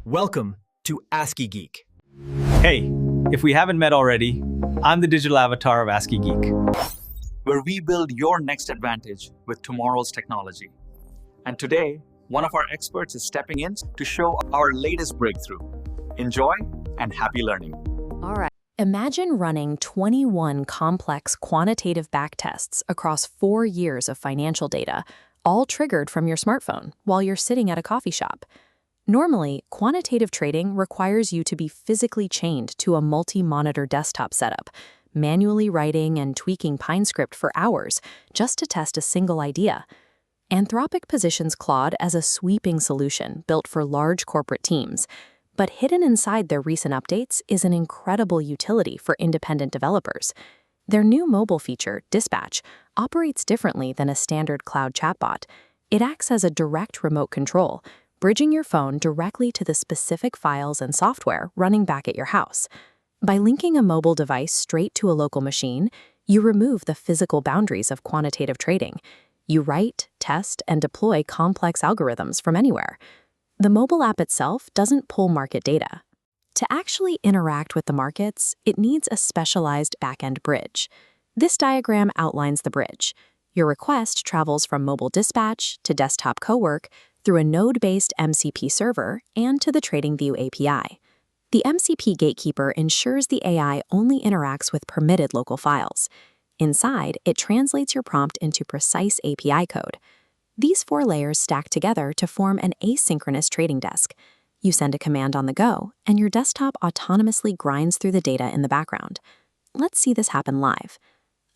Welcome to ASCII Geek. Hey, if we haven't met already, I'm the digital avatar of ASCII Geek, where we build your next advantage with tomorrow's technology. And today, one of our experts is stepping in to show our latest breakthrough. Enjoy and happy learning. All right. Imagine running 21 complex quantitative backtests across 4 years of financial data, all triggered from your smartphone while you're sitting at a coffee shop. Normally, quantitative trading requires you to be physically chained to a multi-monitor desktop setup, manually writing and tweaking PineScript for hours just to test a single idea. Anthropic positions Claude as a sweeping solution built for large corporate teams, but hidden inside their recent updates is an incredible utility for independent developers. Their new mobile feature, Dispatch, operates differently than a standard cloud chatbot. It acts as a direct remote control, bridging your phone directly to the specific files and software running back at your house. By linking a mobile device straight to a local machine, you remove the physical boundaries of quantitative trading. You write, test, and deploy complex algorithms from anywhere. The mobile app itself doesn't pull market data. To actually interact with the markets, it needs a specialized backend bridge. This diagram outlines the bridge. Your request travels from mobile dispatch to desktop cowork through a node-based MCP server and to the TradingView API. The MCP gatekeeper ensures the AI only interacts with permitted local files. Inside, it translates your prompt into precise API code. These 4 layers stack together to form an asynchronous trading desk. You send a command on the go, and your desktop autonomously grinds through the data in the background. Let's see this happen live.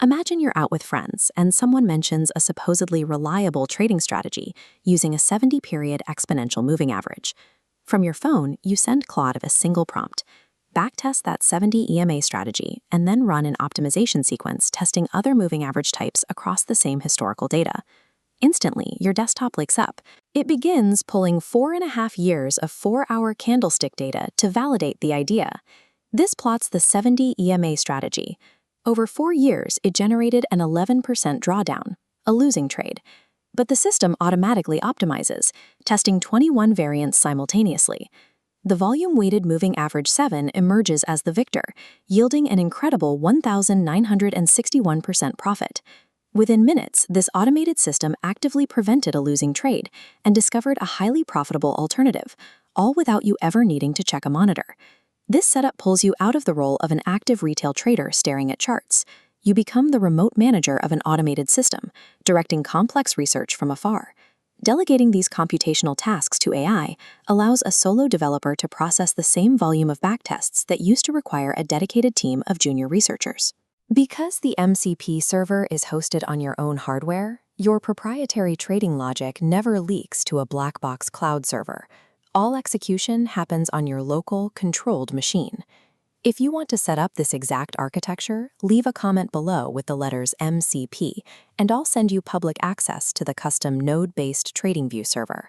Imagine you're out with friends and someone mentions a supposedly reliable trading strategy using a 70-period exponential moving average. From your phone, you send Claude a single prompt. Backtest that 70 EMA strategy and then run an optimization sequence testing other moving average types across the same historical data. Instantly, your desktop lights up. It begins pulling 4.5 years of 4-hour candlestick data to validate the idea. This plots the 70 EMA strategy. Over 4 years, it generated an 11% drawdown, a losing trade. But the system automatically optimizes, testing 21 variants simultaneously. The volume-weighted moving average 7 emerges as the victor, yielding an incredible 1,961% profit. Within minutes, this automated system actively prevented a losing trade and discovered a highly profitable alternative, all without you ever needing to check a monitor. This setup pulls you out of the role of an active retail trader staring at charts. You become the remote manager of an automated system, directing complex research from afar. Delegating these computational tasks to AI allows a solo developer to process the same volume of backtests that used to require a dedicated team of junior researchers. Because the MCP server is hosted on your own hardware, your proprietary trading logic never leaks to a black box cloud server. All execution happens on your local, controlled machine. If you want to set up this exact architecture, leave a comment below with the letters MCP, and I'll send you public access to the custom node-based TradingView server.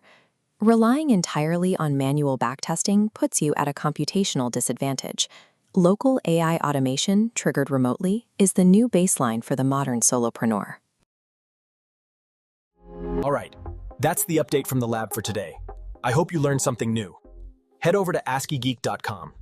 Relying entirely on manual backtesting puts you at a computational disadvantage. Local AI automation, triggered remotely, is the new baseline for the modern solopreneur. All right, that's the update from the lab for today. I hope you learned something new. Head over to ASCIIgeek.com